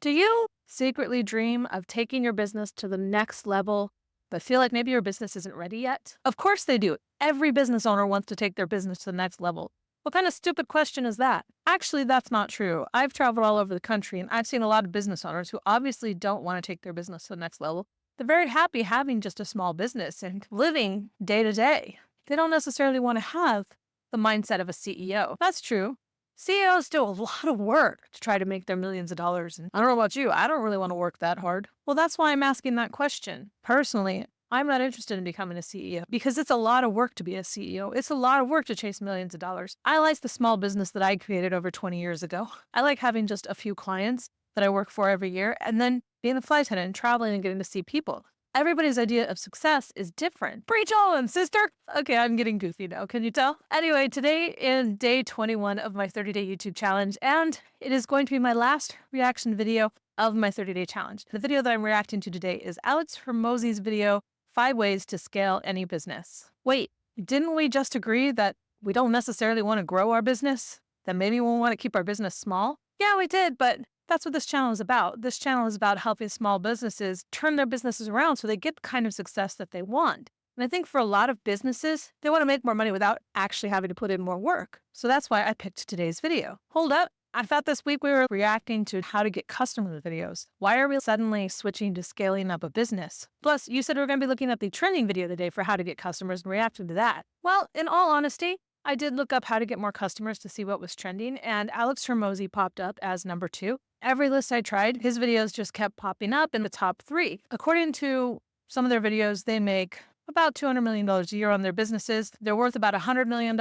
Do you secretly dream of taking your business to the next level, but feel like maybe your business isn't ready yet? Of course they do. Every business owner wants to take their business to the next level. What kind of stupid question is that? Actually, that's not true. I've traveled all over the country and I've seen a lot of business owners who obviously don't want to take their business to the next level. They're very happy having just a small business and living day to day. They don't necessarily want to have the mindset of a CEO. That's true. CEOs do a lot of work to try to make their millions of dollars. And I don't know about you, I don't really want to work that hard. Well, that's why I'm asking that question. Personally, I'm not interested in becoming a CEO because it's a lot of work to be a CEO. It's a lot of work to chase millions of dollars. I like the small business that I created over 20 years ago. I like having just a few clients that I work for every year and then being a flight attendant and traveling and getting to see people. Everybody's idea of success is different. Preach on, sister. Okay, I'm getting goofy now. Can you tell? Anyway, today is day 21 of my 30-day YouTube challenge, and it is going to be my last reaction video of my 30-day challenge. The video that I'm reacting to today is Alex Hormozi's video, 5 Ways to Scale Any Business. Wait, didn't we just agree that we don't necessarily want to grow our business? That maybe we want to keep our business small? Yeah, we did, but that's what this channel is about. This channel is about helping small businesses turn their businesses around so they get the kind of success that they want. And I think for a lot of businesses, they want to make more money without actually having to put in more work. So that's why I picked today's video. Hold up. I thought this week we were reacting to how to get customer videos. Why are we suddenly switching to scaling up a business? Plus, you said we were going to be looking at the trending video today for how to get customers and reacting to that. Well, in all honesty, I did look up how to get more customers to see what was trending, and Alex Hormozi popped up as number 2. Every list I tried, his videos just kept popping up in the top 3. According to some of their videos, they make about $200 million a year on their businesses. They're worth about $100 million.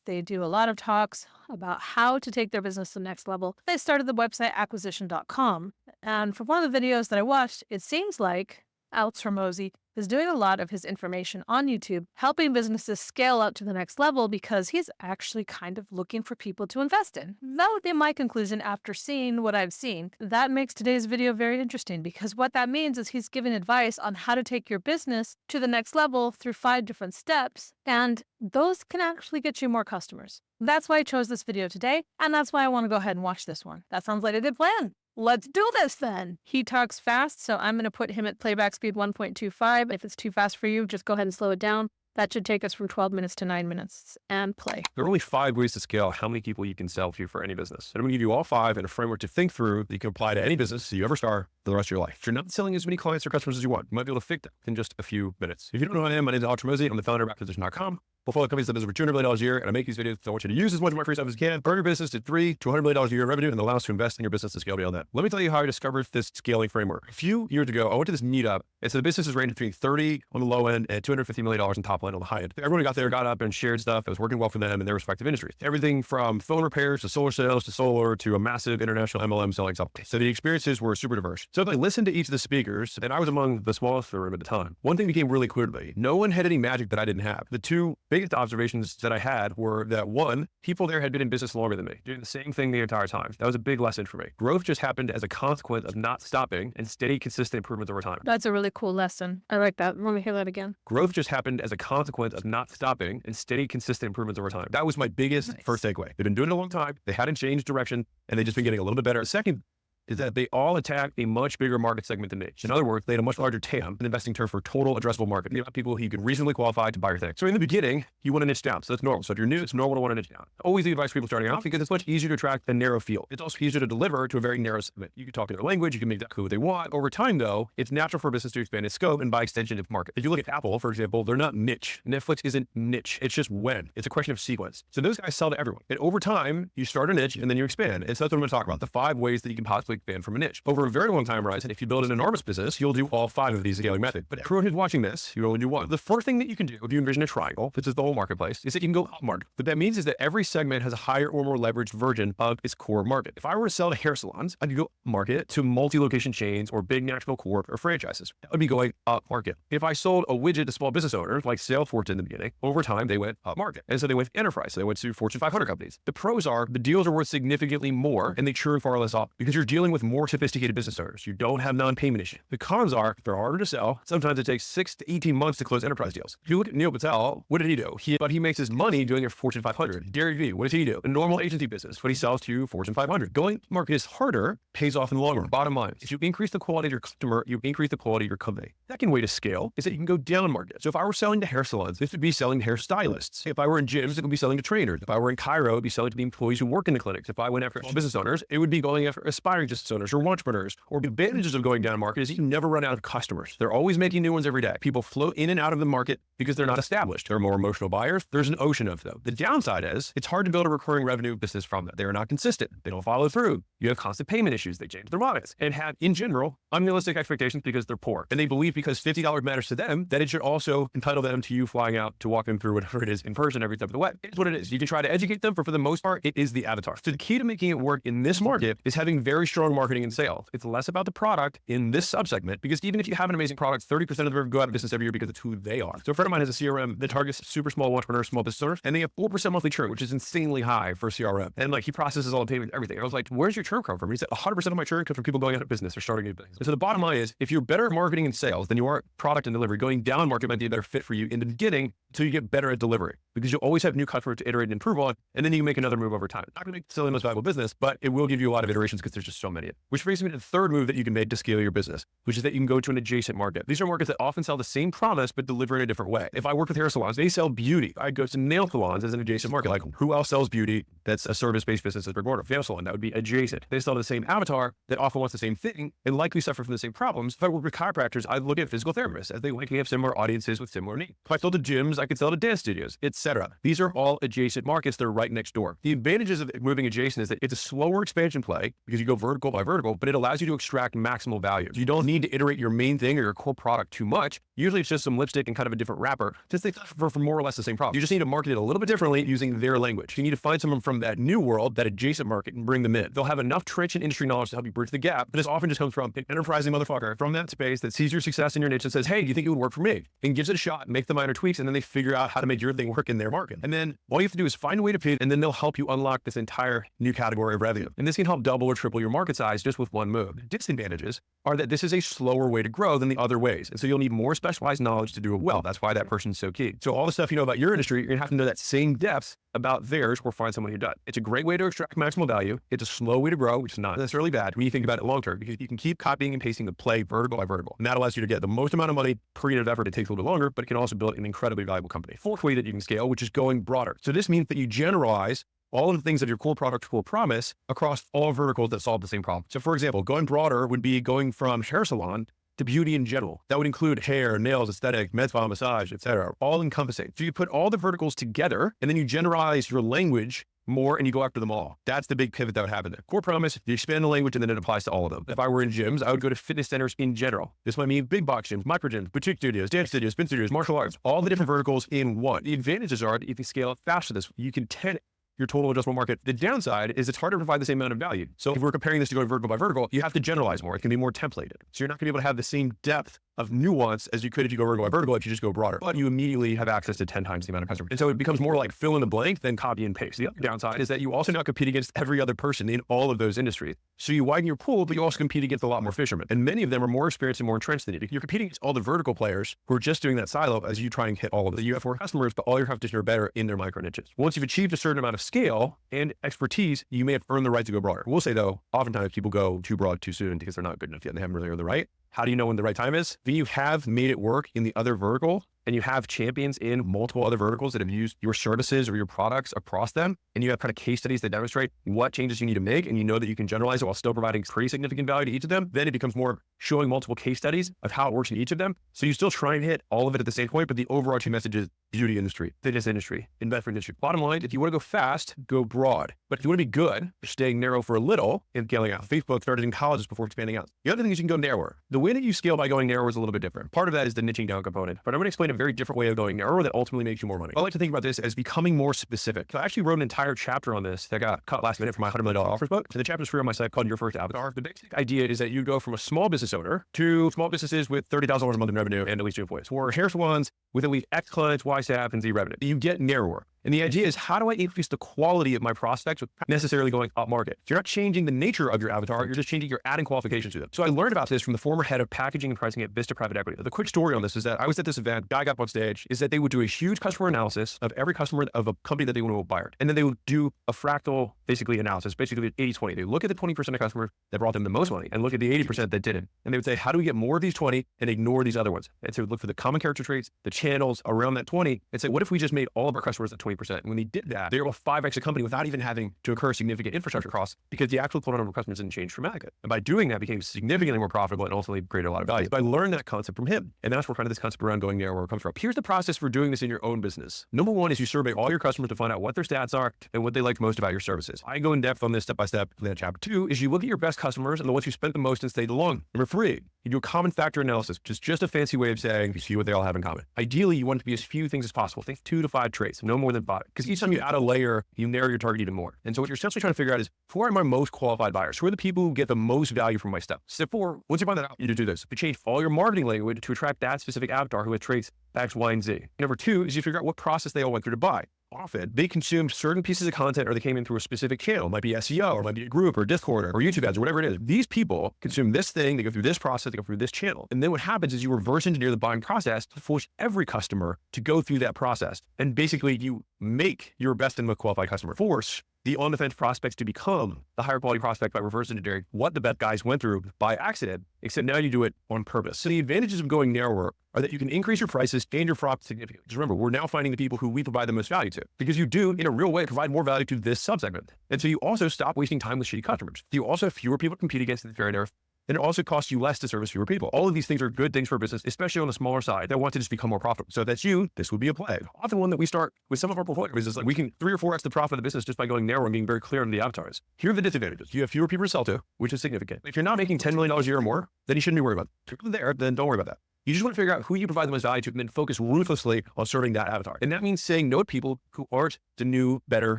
They do a lot of talks about how to take their business to the next level. They started the website acquisition.com. And from one of the videos that I watched, it seems like Alex Hormozi is doing a lot of his information on YouTube, helping businesses scale up to the next level because he's actually kind of looking for people to invest in. That would be my conclusion after seeing what I've seen. That makes today's video very interesting because what that means is he's giving advice on how to take your business to the next level through 5 different steps, and those can actually get you more customers. That's why I chose this video today, and that's why I want to go ahead and watch this one. That sounds like a good plan. Let's do this then. He talks fast, so I'm going to put him at playback speed 1.25. If it's too fast for you, just go ahead and slow it down. That should take us from 12 minutes to 9 minutes. And play. There are only 5 ways to scale how many people you can sell to for any business. And I'm going to give you all 5 and a framework to think through that you can apply to any business that you ever start for the rest of your life. If you're not selling as many clients or customers as you want, you might be able to fix that in just a few minutes. If you don't know who I am, my name is Alex Hormozi. I'm the founder of Acquisition.com. Portfolio companies that business over $200 million a year, and I make these videos. So I want you to use as much of my free stuff as you can. Burn your business to $300 to $100 million a year in revenue and allow us to invest in your business to scale beyond that. Let me tell you how I discovered this scaling framework. A few years ago, I went to this meetup. And so the businesses range between 30 on the low end and $250 million in top line on the high end. Everyone got there, got up and shared stuff that was working well for them in their respective industries. Everything from phone repairs to solar sales to solar to a massive international MLM selling something. So the experiences were super diverse. So if I listened to each of the speakers, and I was among the smallest in the room at the time, one thing became really clear to me. No one had any magic that I didn't have. The 2 biggest observations that I had were that 1, people there had been in business longer than me, doing the same thing the entire time. That was a big lesson for me. Growth just happened as a consequence of not stopping and steady, consistent improvements over time. That's a really cool lesson. I like that. Let me hear that again. Growth just happened as a consequence of not stopping and steady, consistent improvements over time. That was my biggest first takeaway. They've been doing it a long time. They hadn't changed direction, and they've just been getting a little bit better. Second is that they all attack a much bigger market segment than me. In other words, they had a much larger TAM, an investing term for total addressable market. You have people who you can reasonably qualify to buy your thing. So in the beginning, you want to niche down. So that's normal. So if you're new, it's normal to want to niche down. Always the advice for people starting out because it's much easier to attract a narrow field. It's also easier to deliver to a very narrow segment. You can talk in their language, you can make that clear what they want. Over time though, it's natural for a business to expand its scope and by extension its market. If you look at Apple, for example, they're not niche. Netflix isn't niche. It's just when. It's a question of sequence. So those guys sell to everyone. And over time, you start a niche and then you expand. And so that's what I'm going to talk about. The 5 ways that you can possibly expand from a niche. Over a very long time horizon, if you build an enormous business, you'll do all 5 of these scaling methods. But everyone who's watching this, you only do 1. The first thing that you can do if you envision a triangle, this is the whole marketplace, is that you can go upmarket. What that means is that every segment has a higher or more leveraged version of its core market. If I were to sell to hair salons, I'd go upmarket to multi-location chains or big national corp or franchises. That would be going upmarket. If I sold a widget to small business owners like Salesforce in the beginning, over time they went upmarket. And so they went enterprise. So they went to Fortune 500 companies. The pros are the deals are worth significantly more and they churn far less off because you're dealing dealing with more sophisticated business owners. You don't have non-payment issues. The cons are they're harder to sell. Sometimes it takes 6 to 18 months to close enterprise deals. If you look at Neil Patel, what did he do? He makes his money doing a Fortune 500. Gary Vee, what does he do? A normal agency business, but he sells to Fortune 500. Going to market is harder, pays off in the long run. Bottom line, if you increase the quality of your customer, you increase the quality of your company. Second way to scale is that you can go down market. So if I were selling to hair salons, this would be selling to hair stylists. If I were in gyms, it would be selling to trainers. If I were in Cairo, it would be selling to the employees who work in the clinics. If I went after small business owners, it would be going after aspiring business owners or entrepreneurs. Or the advantages of going down market is you never run out of customers. They're always making new ones every day. People float in and out of the market because they're not established. They're more emotional buyers. There's an ocean of them. The downside is it's hard to build a recurring revenue business from that. They are not consistent. They don't follow through. You have constant payment issues. They change their minds and have, in general, unrealistic expectations because they're poor. And they believe because $50 matters to them, that it should also entitle them to you flying out to walk them through whatever it is in person every step of the way. It's what it is. You can try to educate them, but for the most part, it is the avatar. So the key to making it work in this market is having very strong marketing and sales. It's less about the product in this subsegment because even if you have an amazing product, 30% of them go out of business every year because it's who they are. So a friend of mine has a CRM that targets super small entrepreneurs, small business owners, and they have 4% monthly churn, which is insanely high for CRM. And like he processes all the payments, everything. I was like, where's your churn come from? He said 100% of my churn comes from people going out of business or starting a new business. And so the bottom line is if you're better at marketing and sales than you are at product and delivery, going down market might be a better fit for you in the beginning until you get better at delivery because you'll always have new customers to iterate and improve on, and then you can make another move over time. Not going to make the most valuable business, but it will give you a lot of iterations because there's just so many. Which brings me to the third move that you can make to scale your business, which is that you can go to an adjacent market. These are markets that often sell the same promise, but deliver in a different way. If I work with hair salons, they sell beauty. I go to nail salons as an adjacent market. Like who else sells beauty that's a service-based business as brick and mortar? Nail salon, that would be adjacent. They sell the same avatar that often wants the same thing and likely suffer from the same problems. If I work with chiropractors, I look at physical therapists as they likely have similar audiences with similar needs. If I sell to gyms, I could sell to dance studios, etc. These are all adjacent markets. They're right next door. The advantages of moving adjacent is that it's a slower expansion play because you go vertical by vertical, but it allows you to extract maximal value. You don't need to iterate your main thing or your core product too much. Usually it's just some lipstick and kind of a different wrapper, since they suffer from more or less the same problem. You just need to market it a little bit differently using their language. You need to find someone from that new world, that adjacent market, and bring them in. They'll have enough trench and industry knowledge to help you bridge the gap, but this often just comes from an enterprising motherfucker from that space that sees your success in your niche and says, hey, do you think it would work for me? And gives it a shot, make the minor tweaks, and then they figure out how to make your thing work in their market. And then all you have to do is find a way to pitch, and then they'll help you unlock this entire new category of revenue. And this can help double or triple your market size just with one move. The disadvantages are that this is a slower way to grow than the other ways. And so you'll need more specialized knowledge to do it well. That's why that person's so key. So all the stuff you know about your industry, you're gonna have to know that same depth about theirs or find someone who does. It's a great way to extract maximal value. It's a slow way to grow, which is not necessarily bad when you think about it long term, because you can keep copying and pasting the play vertical by vertical. And that allows you to get the most amount of money per unit of effort. It takes a little bit longer, but it can also build an incredibly valuable company. Fourth way that you can scale, which is going broader. So this means that you generalize all of the things of your core product will promise across all verticals that solve the same problem. So for example, going broader would be going from hair salon to beauty in general. That would include hair, nails, aesthetic, med spa, massage, etc., all encompassing. So you put all the verticals together and then you generalize your language more and you go after them all. That's the big pivot that would happen there. Core promise, you expand the language and then it applies to all of them. If I were in gyms, I would go to fitness centers in general. This might mean big box gyms, micro gyms, boutique studios, dance studios, spin studios, martial arts, all the different verticals in one. The advantages are that if you scale it faster, you can 10 your total addressable market. The downside is it's harder to provide the same amount of value. So if we're comparing this to going vertical by vertical, you have to generalize more. It can be more templated. So you're not gonna be able to have the same depth of nuance as you could if you go vertical by vertical, if you just go broader, but you immediately have access to 10 times the amount of customers. And so it becomes more like fill in the blank than copy and paste. The other downside is that you also now compete against every other person in all of those industries. So you widen your pool, but you also compete against a lot more fishermen. And many of them are more experienced and more entrenched than you. You're competing against all the vertical players who are just doing that silo as you try and hit all of them. You have more customers, but all your competition are better in their micro niches. Once you've achieved a certain amount of scale and expertise, you may have earned the right to go broader. We'll say though, oftentimes people go too broad too soon because they're not good enough yet and they haven't really earned the right. How do you know when the right time is? When you have made it work in the other vertical and you have champions in multiple other verticals that have used your services or your products across them, and you have kind of case studies that demonstrate what changes you need to make, and you know that you can generalize it while still providing pretty significant value to each of them, then it becomes more showing multiple case studies of how it works in each of them. So you still try and hit all of it at the same point, but the overarching message is beauty industry, fitness industry, investment industry. Bottom line, if you want to go fast, go broad. But if you want to be good, you're staying narrow for a little and scaling out. Facebook started in colleges before expanding out. The other thing is you can go narrower. The way that you scale by going narrower is a little bit different. Part of that is the niching down component, but I'm going to explain a very different way of going narrower that ultimately makes you more money. I like to think about this as becoming more specific. So I actually wrote an entire chapter on this that got cut last minute from my $100 million offers book. So the chapter's free on my site called Your First Avatar. The basic idea is that you go from a small business owner to small businesses with $30,000 a month in revenue and at least 2 employees. For hair salons, with at least X clients, Y staff, and Z revenue. You get narrower. And the idea is, how do I increase the quality of my prospects without necessarily going up market? You're not changing the nature of your avatar, you're just you're adding qualifications to them. So I learned about this from the former head of packaging and pricing at Vista Private Equity. The quick story on this is that I was at this event, guy got up on stage, is that they would do a huge customer analysis of every customer of a company that they want to acquire. And then they would do a fractal, basically, analysis, basically 80-20. They look at the 20% of customers that brought them the most money and look at the 80% that didn't. And they would say, how do we get more of these 20 and ignore these other ones? And so look for the common character traits, the channels around that 20, and say, what if we just made all of our customers at 20%? And when they did that, they were able to 5x a company without even having to incur significant infrastructure costs, because the actual total number of customers didn't change dramatically. And by doing that, became significantly more profitable and ultimately created a lot of value. So I learned that concept from him. And that's where kind of this concept around going narrower comes from. Here's the process for doing this in your own business. Number one is you survey all your customers to find out what their stats are and what they like most about your services. I go in depth on this step by step. Then chapter 2 is you look at your best customers and the ones who spent the most and stayed the longest. Number 3, you do a common factor analysis, which is just a fancy way of saying you see what they all have in common. Ideally, you want it to be as few things as possible. Think 2 to 5 traits, no more than 5. Because each time you add a layer, you narrow your target even more. And so what you're essentially trying to figure out is, who are my most qualified buyers? Who are the people who get the most value from my stuff? Step 4, once you find that out, you do this. You change all your marketing language to attract that specific avatar who has traits X, Y, and Z. Number 2 is you figure out what process they all went through to buy. Often they consumed certain pieces of content, or they came in through a specific channel. It might be SEO, or it might be a group, or Discord, or YouTube ads, or whatever it is. These people consume this thing, they go through this process, they go through this channel. And then what happens is you reverse engineer the buying process to force every customer to go through that process. And basically you make your best and most qualified customer force the on-the-fence prospects to become the higher quality prospect by reverse engineering what the best guys went through by accident, except now you do it on purpose. So the advantages of going narrower are that you can increase your prices and your profit significantly. Just remember, we're now finding the people who we provide the most value to, because you do, in a real way, provide more value to this subsegment. And so you also stop wasting time with shitty customers. You also have fewer people to compete against in the very narrow. And it also costs you less to service fewer people. All of these things are good things for a business, especially on the smaller side that want to just become more profitable. So if that's you, this would be a play. Often one that we start with some of our portfolio business, like we can 3 or 4x the profit of the business just by going narrow and being very clear on the avatars. Here are the disadvantages. You have fewer people to sell to, which is significant. If you're not making $10 million a year or more, then you shouldn't be worried about it. If you're there, then don't worry about that. You just want to figure out who you provide the most value to and then focus ruthlessly on serving that avatar. And that means saying no to people who aren't the new, better,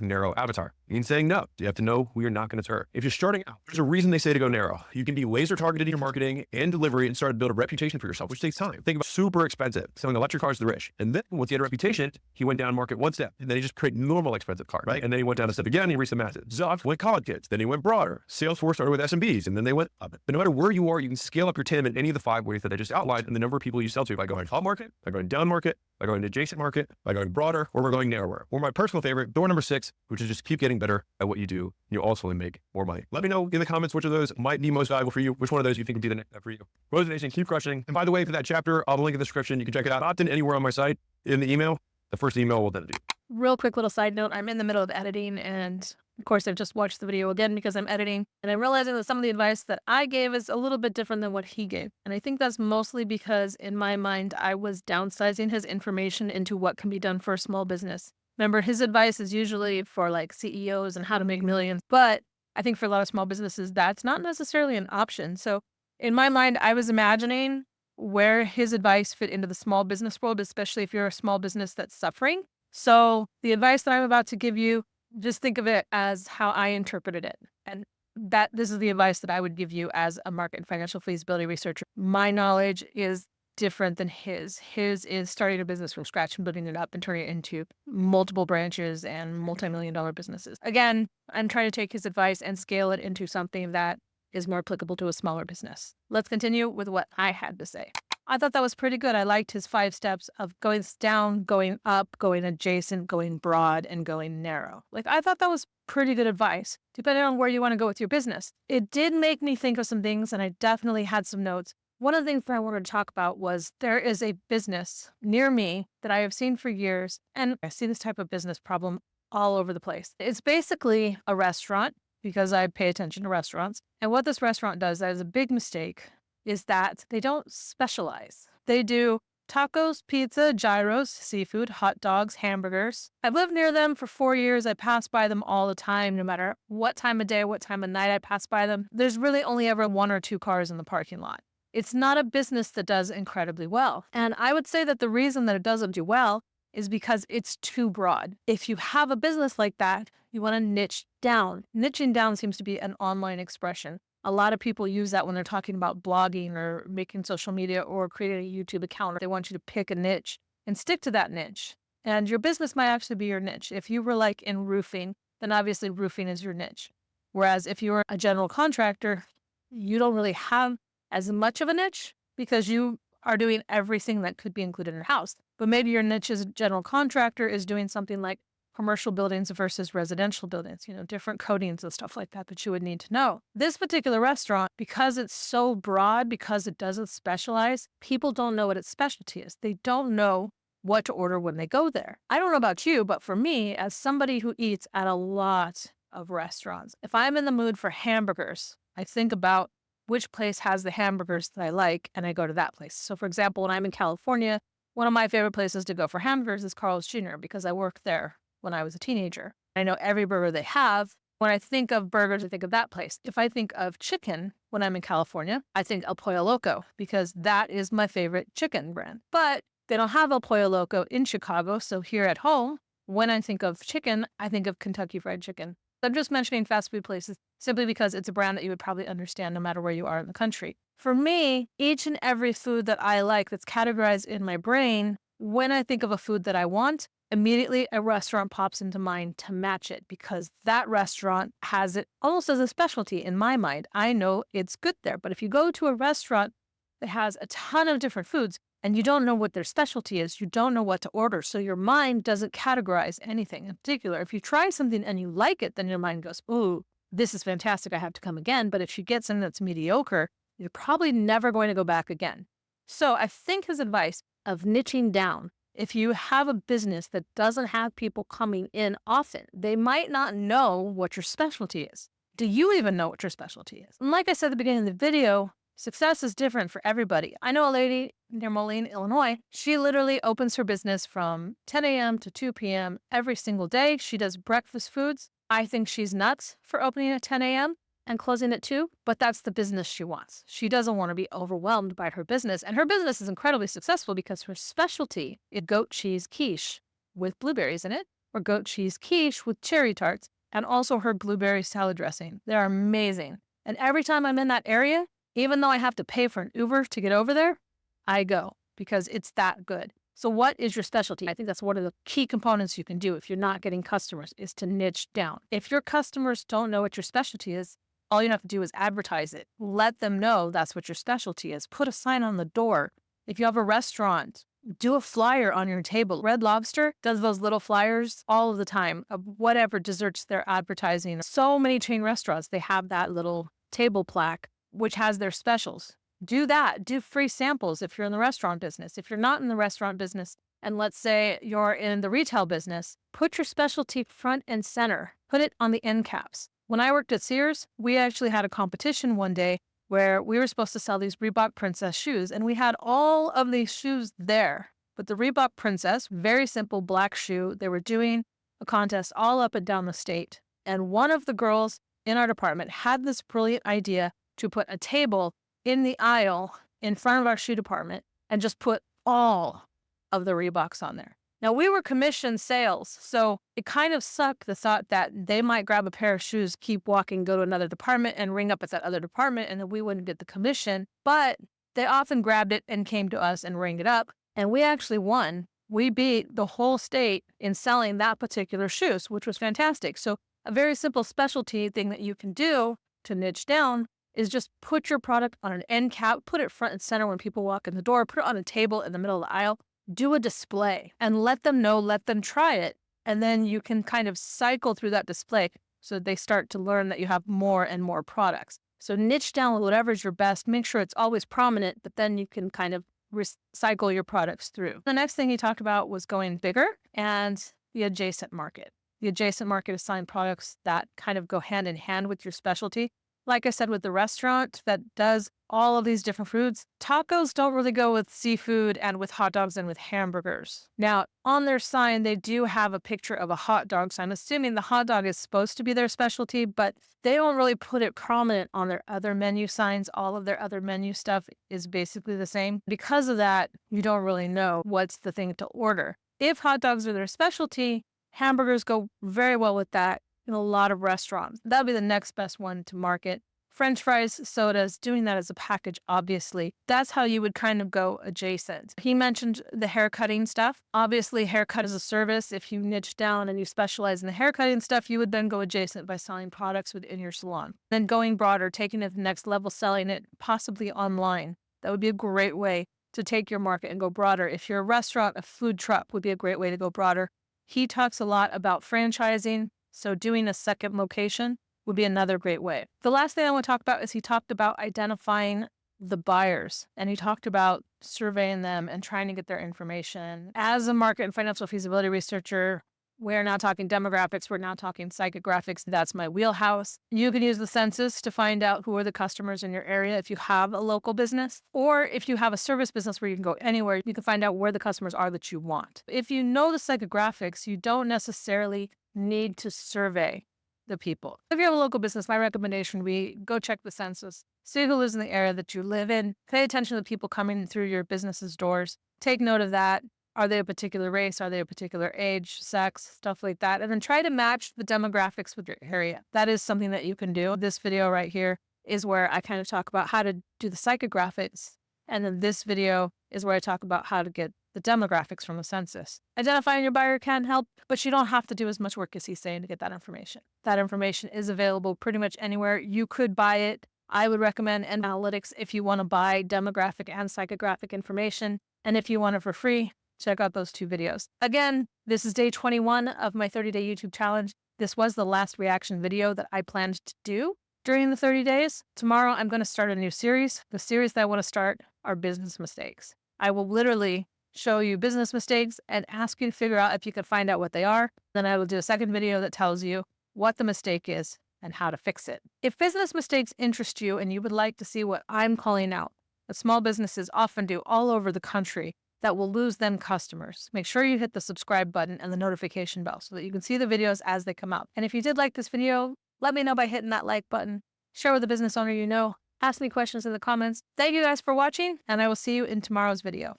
narrow avatar. It means saying no. You have to know who you're not going to serve. If you're starting out, there's a reason they say to go narrow. You can be laser targeted in your marketing and delivery and start to build a reputation for yourself, which takes time. Think about super expensive, selling electric cars to the rich. And then once he had a reputation, he went down market one step. And then he just created normal expensive cars, right? And then he went down a step again and he reached the masses. Zuck went college kids. Then he went broader. Salesforce started with SMBs and then they went up. But no matter where you are, you can scale up your TAM in any of the 5 ways that I just outlined and the number of people you sell to by going upmarket, by going downmarket, by going to adjacent market, by going broader, or we're going narrower. Or my personal favorite, door number 6, which is just keep getting better at what you do. You'll also make more money. Let me know in the comments which of those might be most valuable for you, which one of those you think would be the next step for you. Rose Nation, keep crushing. And by the way, for that chapter, I'll link in the description. You can check it out. Opt in anywhere on my site in the email. The first email will then do. Real quick little side note, I'm in the middle of editing, and of course I've just watched the video again because I'm editing, and I'm realizing that some of the advice that I gave is a little bit different than what he gave. And I think that's mostly because in my mind, I was downsizing his information into what can be done for a small business. Remember, his advice is usually for like CEOs and how to make millions, but I think for a lot of small businesses, that's not necessarily an option. So in my mind, I was imagining where his advice fit into the small business world, especially if you're a small business that's suffering. So the advice that I'm about to give you, just think of it as how I interpreted it. And that this is the advice that I would give you as a market and financial feasibility researcher. My knowledge is different than his. His is starting a business from scratch and building it up and turning it into multiple branches and multi-million-dollar businesses. Again, I'm trying to take his advice and scale it into something that is more applicable to a smaller business. Let's continue with what I had to say. I thought that was pretty good. I liked his 5 steps of going down, going up, going adjacent, going broad, and going narrow. Like, I thought that was pretty good advice, depending on where you want to go with your business. It did make me think of some things, and I definitely had some notes. One of the things that I wanted to talk about was there is a business near me that I have seen for years, and I see this type of business problem all over the place. It's basically a restaurant, because I pay attention to restaurants. And what this restaurant does, that is a big mistake, is that they don't specialize. They do tacos, pizza, gyros, seafood, hot dogs, hamburgers. I've lived near them for 4 years. I pass by them all the time, no matter what time of day, what time of night I pass by them. There's really only ever 1 or 2 cars in the parking lot. It's not a business that does incredibly well. And I would say that the reason that it doesn't do well is because it's too broad. If you have a business like that, you want to niche down. Niching down seems to be an online expression. A lot of people use that when they're talking about blogging or making social media or creating a YouTube account. They want you to pick a niche and stick to that niche. And your business might actually be your niche. If you were like in roofing, then obviously roofing is your niche. Whereas if you're a general contractor, you don't really have as much of a niche because you are doing everything that could be included in your house. But maybe your niche as a general contractor is doing something like commercial buildings versus residential buildings, different coatings and stuff like that you would need to know. This particular restaurant, because it's so broad, because it doesn't specialize, people don't know what its specialty is. They don't know what to order when they go there. I don't know about you, but for me, as somebody who eats at a lot of restaurants, if I'm in the mood for hamburgers, I think about which place has the hamburgers that I like, and I go to that place. So for example, when I'm in California, one of my favorite places to go for hamburgers is Carl's Jr. because I worked there when I was a teenager. I know every burger they have. When I think of burgers, I think of that place. If I think of chicken when I'm in California, I think El Pollo Loco because that is my favorite chicken brand. But they don't have El Pollo Loco in Chicago, so here at home, when I think of chicken, I think of Kentucky Fried Chicken. I'm just mentioning fast food places simply because it's a brand that you would probably understand no matter where you are in the country. For me, each and every food that I like that's categorized in my brain, when I think of a food that I want, immediately a restaurant pops into mind to match it because that restaurant has it almost as a specialty in my mind. I know it's good there. But if you go to a restaurant that has a ton of different foods and you don't know what their specialty is, you don't know what to order. So your mind doesn't categorize anything in particular. If you try something and you like it, then your mind goes, ooh, this is fantastic. I have to come again. But if you get something that's mediocre, you're probably never going to go back again. So I think his advice of niching down, if you have a business that doesn't have people coming in often, they might not know what your specialty is. Do you even know what your specialty is? And like I said at the beginning of the video, success is different for everybody. I know a lady near Moline, Illinois. She literally opens her business from 10 a.m. to 2 p.m. every single day. She does breakfast foods. I think she's nuts for opening at 10 a.m. and closing at 2, but that's the business she wants. She doesn't want to be overwhelmed by her business, and her business is incredibly successful because her specialty is goat cheese quiche with blueberries in it, or goat cheese quiche with cherry tarts, and also her blueberry salad dressing. They're amazing. And every time I'm in that area, even though I have to pay for an Uber to get over there, I go because it's that good. So what is your specialty? I think that's one of the key components you can do if you're not getting customers is to niche down. If your customers don't know what your specialty is, all you have to do is advertise it. Let them know that's what your specialty is. Put a sign on the door. If you have a restaurant, do a flyer on your table. Red Lobster does those little flyers all of the time of whatever desserts they're advertising. So many chain restaurants, they have that little table plaque which has their specials. Do that. Do free samples if you're in the restaurant business. If you're not in the restaurant business, and let's say you're in the retail business, put your specialty front and center. Put it on the end caps. When I worked at Sears, we actually had a competition one day where we were supposed to sell these Reebok Princess shoes, and we had all of these shoes there. But the Reebok Princess, very simple black shoe, they were doing a contest all up and down the state. And one of the girls in our department had this brilliant idea to put a table in the aisle in front of our shoe department and just put all of the Reeboks on there. Now, we were commission sales, so it kind of sucked the thought that they might grab a pair of shoes, keep walking, go to another department, and ring up at that other department, and then we wouldn't get the commission. But they often grabbed it and came to us and rang it up, and we actually won. We beat the whole state in selling that particular shoes, which was fantastic. So a very simple specialty thing that you can do to niche down is just put your product on an end cap, put it front and center when people walk in the door, put it on a table in the middle of the aisle, do a display and let them know, let them try it. And then you can kind of cycle through that display so they start to learn that you have more and more products. So niche down with whatever's your best, make sure it's always prominent, but then you can kind of recycle your products through. The next thing he talked about was going bigger and the adjacent market. The adjacent market is selling products that kind of go hand in hand with your specialty. Like I said, with the restaurant that does all of these different foods, tacos don't really go with seafood and with hot dogs and with hamburgers. Now, on their sign, they do have a picture of a hot dog. So I'm assuming the hot dog is supposed to be their specialty, but they don't really put it prominent on their other menu signs. All of their other menu stuff is basically the same. Because of that, you don't really know what's the thing to order. If hot dogs are their specialty, hamburgers go very well with that in a lot of restaurants. That'll be the next best one to market. French fries, sodas, doing that as a package, obviously. That's how you would kind of go adjacent. He mentioned the haircutting stuff. Obviously, haircut is a service. If you niche down and you specialize in the haircutting stuff, you would then go adjacent by selling products within your salon. Then going broader, taking it to the next level, selling it possibly online. That would be a great way to take your market and go broader. If you're a restaurant, a food truck would be a great way to go broader. He talks a lot about franchising, so doing a second location would be another great way. The last thing I want to talk about is he talked about identifying the buyers, and he talked about surveying them and trying to get their information. As a market and financial feasibility researcher, we're now talking demographics, we're now talking psychographics. That's my wheelhouse. You can use the census to find out who are the customers in your area if you have a local business, or if you have a service business where you can go anywhere, you can find out where the customers are that you want. If you know the psychographics, you don't necessarily need to survey the people. If you have a local business, my recommendation would be go check the census, see who lives in the area that you live in, pay attention to the people coming through your business's doors, take note of that. Are they a particular race? Are they a particular age, sex, stuff like that? And then try to match the demographics with your area. That is something that you can do. This video right here is where I kind of talk about how to do the psychographics. And then this video is where I talk about how to get the demographics from the census. Identifying your buyer can help, but you don't have to do as much work as he's saying to get that information. That information is available pretty much anywhere. You could buy it. I would recommend analytics if you want to buy demographic and psychographic information. And if you want it for free, check out those 2 videos. Again, this is day 21 of my 30-day YouTube challenge. This was the last reaction video that I planned to do during the 30 days. Tomorrow, I'm going to start a new series. The series that I want to start are business mistakes. I will literally show you business mistakes and ask you to figure out if you can find out what they are. Then I will do a second video that tells you what the mistake is and how to fix it. If business mistakes interest you and you would like to see what I'm calling out, that small businesses often do all over the country, that will lose them customers, make sure you hit the subscribe button and the notification bell so that you can see the videos as they come out. And if you did like this video, let me know by hitting that like button, share with a business owner you know, ask me questions in the comments. Thank you guys for watching, and I will see you in tomorrow's video.